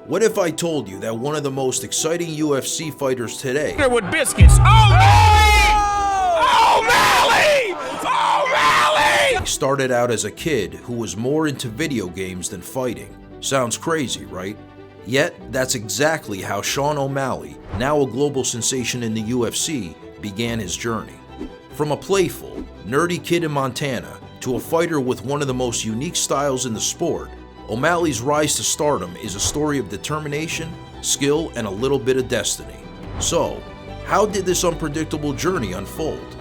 What if I told you that one of the most exciting UFC fighters today with biscuits. Oh, Malley! Oh, Malley! started out as a kid who was more into video games than fighting? Sounds crazy, right? Yet, that's exactly how Sean O'Malley, now a global sensation in the UFC, began his journey. From a playful, nerdy kid in Montana to a fighter with one of the most unique styles in the sport, O'Malley's rise to stardom is a story of determination, skill, and a little bit of destiny. So, how did this unpredictable journey unfold?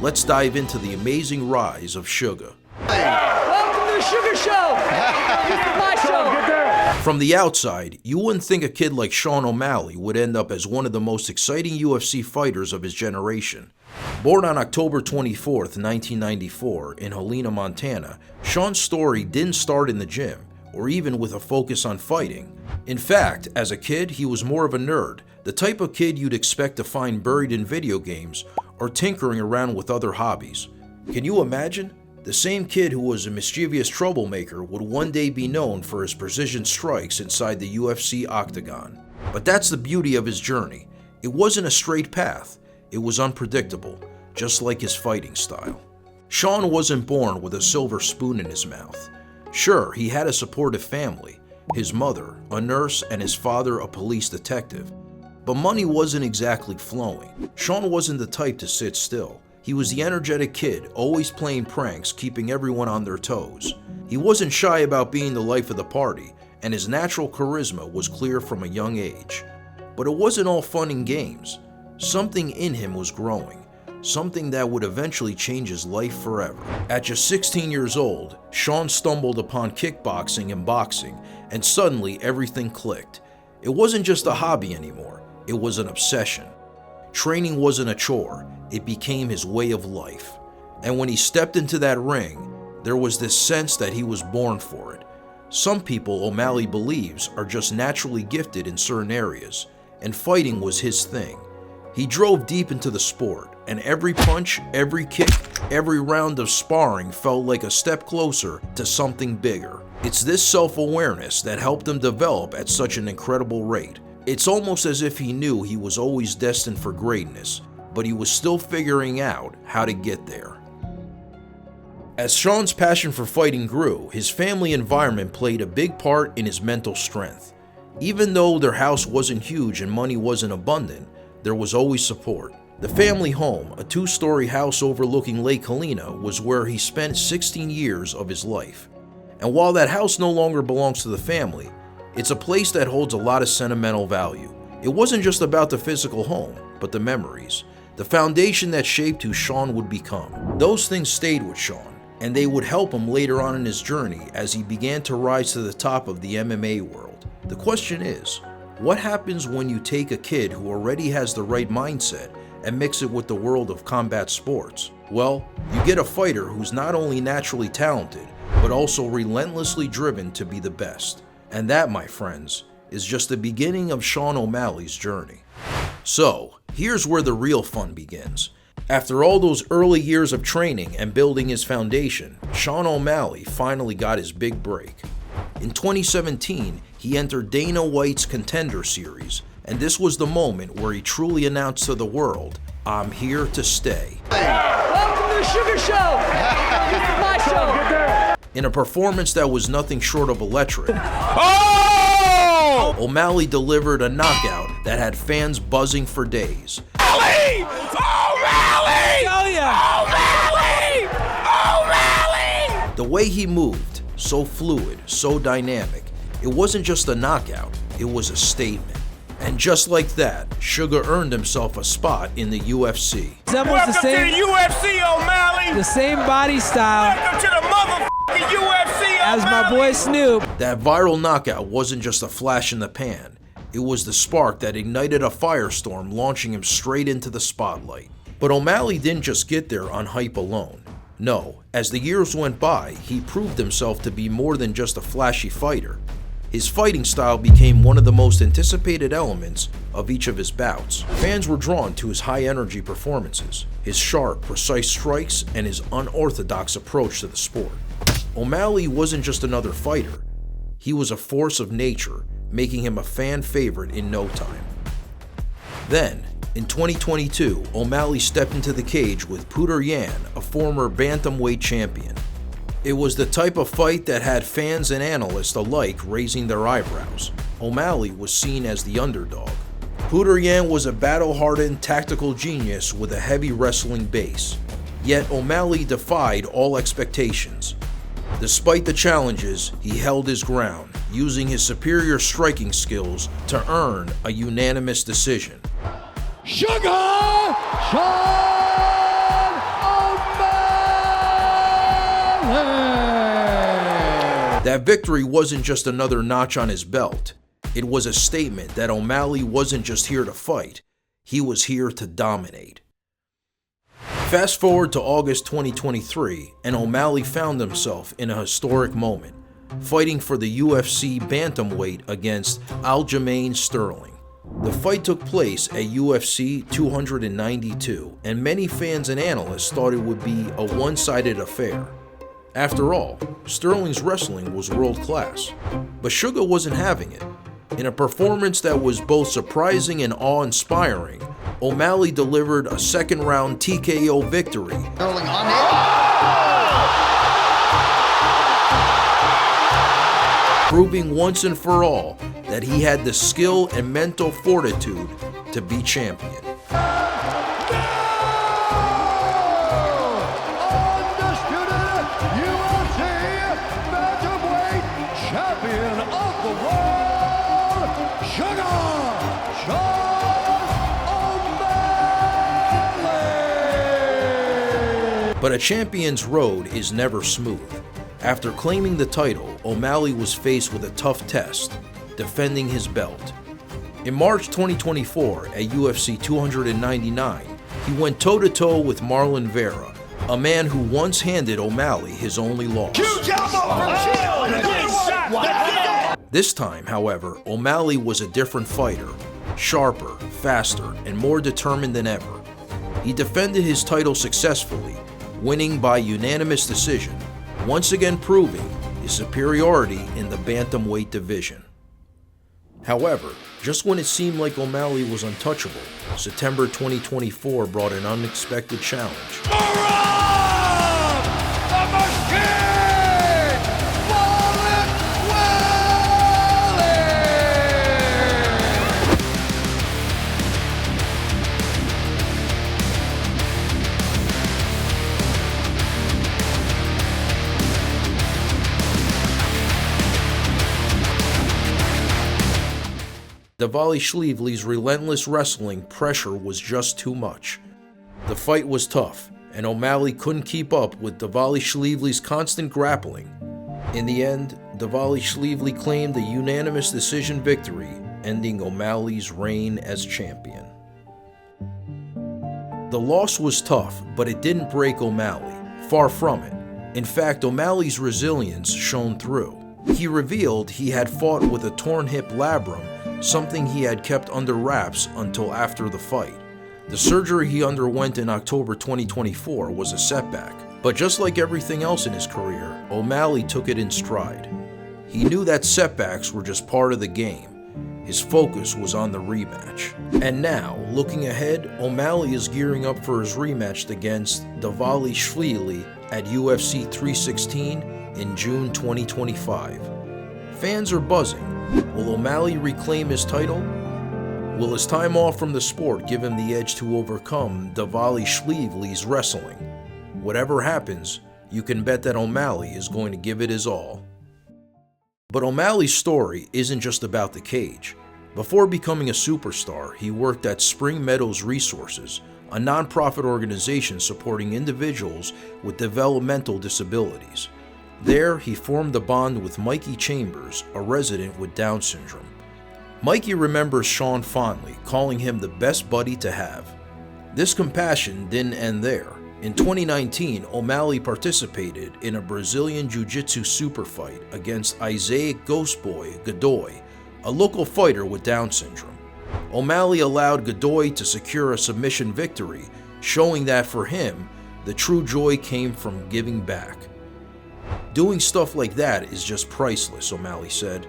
Let's dive into the amazing rise of Sugar. Welcome to the Sugar Show! This is my show! From the outside, you wouldn't think a kid like Sean O'Malley would end up as one of the most exciting UFC fighters of his generation. Born on October 24, 1994, in Helena, Montana, Sean's story didn't start in the gym, or even with a focus on fighting. In fact, as a kid, he was more of a nerd, the type of kid you'd expect to find buried in video games or tinkering around with other hobbies. Can you imagine? The same kid who was a mischievous troublemaker would one day be known for his precision strikes inside the UFC octagon. But that's the beauty of his journey. It wasn't a straight path. It was unpredictable, just like his fighting style. Sean wasn't born with a silver spoon in his mouth. Sure, he had a supportive family, his mother, a nurse, and his father, a police detective. But money wasn't exactly flowing. Sean wasn't the type to sit still. He was the energetic kid, always playing pranks, keeping everyone on their toes. He wasn't shy about being the life of the party, and his natural charisma was clear from a young age. But it wasn't all fun and games. Something in him was growing, something that would eventually change his life forever. At just 16 years old, Sean stumbled upon kickboxing and boxing, and suddenly everything clicked. It wasn't just a hobby anymore, it was an obsession. Training wasn't a chore, it became his way of life. And when he stepped into that ring, there was this sense that he was born for it. Some people, O'Malley believes, are just naturally gifted in certain areas, and fighting was his thing. He drove deep into the sport, and every punch, every kick, every round of sparring felt like a step closer to something bigger. It's this self-awareness that helped him develop at such an incredible rate. It's almost as if he knew he was always destined for greatness, but he was still figuring out how to get there. As Sean's passion for fighting grew, his family environment played a big part in his mental strength. Even though their house wasn't huge and money wasn't abundant, there was always support. The family home, a 2-story house overlooking Lake Helena, was where he spent 16 years of his life. And while that house no longer belongs to the family, it's a place that holds a lot of sentimental value. It wasn't just about the physical home, but the memories, the foundation that shaped who Sean would become. Those things stayed with Sean, and they would help him later on in his journey as he began to rise to the top of the MMA world. The question is, what happens when you take a kid who already has the right mindset and mix it with the world of combat sports? Well, you get a fighter who's not only naturally talented, but also relentlessly driven to be the best. And that, my friends, is just the beginning of Sean O'Malley's journey. So, here's where the real fun begins. After all those early years of training and building his foundation, Sean O'Malley finally got his big break. In 2017, he entered Dana White's Contender Series, and this was the moment where he truly announced to the world, "I'm here to stay." Welcome to the Sugar Show! This is my show! In a performance that was nothing short of electric, Oh! O'Malley delivered a knockout that had fans buzzing for days. Malley! Oh, Malley! Oh yeah! Oh, Malley! Oh, Malley! The way he moved, so fluid, so dynamic, it wasn't just a knockout, it was a statement. And just like that, Sugar earned himself a spot in the UFC. Resembles Welcome the same, to the UFC, O'Malley! the same body style Welcome to the motherfucking UFC, as my boy Snoop. That viral knockout wasn't just a flash in the pan, it was the spark that ignited a firestorm, launching him straight into the spotlight. But O'Malley didn't just get there on hype alone. No, as the years went by, he proved himself to be more than just a flashy fighter. His fighting style became one of the most anticipated elements of each of his bouts. Fans were drawn to his high-energy performances, his sharp, precise strikes, and his unorthodox approach to the sport. O'Malley wasn't just another fighter. He was a force of nature, making him a fan favorite in no time. Then, in 2022, O'Malley stepped into the cage with Petr Yan, a former bantamweight champion. It was the type of fight that had fans and analysts alike raising their eyebrows. O'Malley was seen as the underdog. Petr Yan was a battle-hardened tactical genius with a heavy wrestling base. Yet O'Malley defied all expectations. Despite the challenges, he held his ground, using his superior striking skills to earn a unanimous decision. Sugar Sean O'Malley! That victory wasn't just another notch on his belt. It was a statement that O'Malley wasn't just here to fight, he was here to dominate. Fast forward to August 2023, and O'Malley found himself in a historic moment, fighting for the UFC bantamweight against Aljamain Sterling. The fight took place at UFC 292, and many fans and analysts thought it would be a one-sided affair. After all, Sterling's wrestling was world-class, but Sugar wasn't having it. In a performance that was both surprising and awe-inspiring, O'Malley delivered a second-round TKO victory, Sterling on it. proving once and for all that he had the skill and mental fortitude to be champion. Undisputed UFC bantamweight champion of the world, Sugar Sean O'Malley! But a champion's road is never smooth. After claiming the title, O'Malley was faced with a tough test, defending his belt. In March 2024 at UFC 299, he went toe-to-toe with Marlon Vera, a man who once handed O'Malley his only loss. This time, however, O'Malley was a different fighter, sharper, faster, and more determined than ever. He defended his title successfully, winning by unanimous decision, once again proving his superiority in the bantamweight division. However, just when it seemed like O'Malley was untouchable, September 2024 brought an unexpected challenge. Dvalishvili's relentless wrestling pressure was just too much. The fight was tough, and O'Malley couldn't keep up with Dvalishvili's constant grappling. In the end, Dvalishvili claimed a unanimous decision victory, ending O'Malley's reign as champion. The loss was tough, but it didn't break O'Malley. Far from it. In fact, O'Malley's resilience shone through. He revealed he had fought with a torn hip labrum, something he had kept under wraps until after the fight. The surgery he underwent in October 2024 was a setback, but just like everything else in his career, O'Malley took it in stride. He knew that setbacks were just part of the game. His focus was on the rematch. And now, looking ahead, O'Malley is gearing up for his rematch against Dvalishvili at UFC 316 in June 2025. Fans are buzzing. Will O'Malley reclaim his title? Will his time off from the sport give him the edge to overcome Dvalishvili's wrestling? Whatever happens, you can bet that O'Malley is going to give it his all. But O'Malley's story isn't just about the cage. Before becoming a superstar, he worked at Spring Meadows Resources, a nonprofit organization supporting individuals with developmental disabilities. There, he formed a bond with Mikey Chambers, a resident with Down syndrome. Mikey remembers Sean fondly, calling him the best buddy to have. This compassion didn't end there. In 2019, O'Malley participated in a Brazilian Jiu-Jitsu super fight against Isaiah Ghostboy Godoy, a local fighter with Down syndrome. O'Malley allowed Godoy to secure a submission victory, showing that for him, the true joy came from giving back. Doing stuff like that is just priceless, O'Malley said.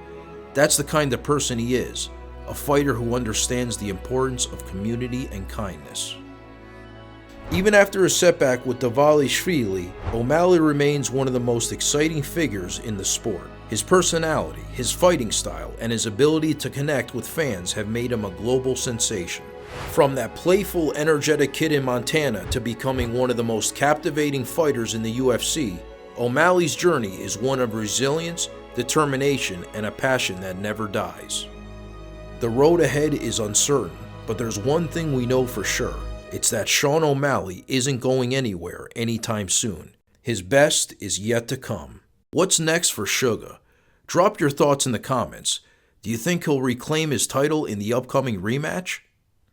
That's the kind of person he is, a fighter who understands the importance of community and kindness. Even after a setback with Davalishvili, O'Malley remains one of the most exciting figures in the sport. His personality, his fighting style, and his ability to connect with fans have made him a global sensation. From that playful, energetic kid in Montana to becoming one of the most captivating fighters in the UFC, O'Malley's journey is one of resilience, determination, and a passion that never dies. The road ahead is uncertain, but there's one thing we know for sure. It's that Sean O'Malley isn't going anywhere anytime soon. His best is yet to come. What's next for Sugar? Drop your thoughts in the comments. Do you think he'll reclaim his title in the upcoming rematch?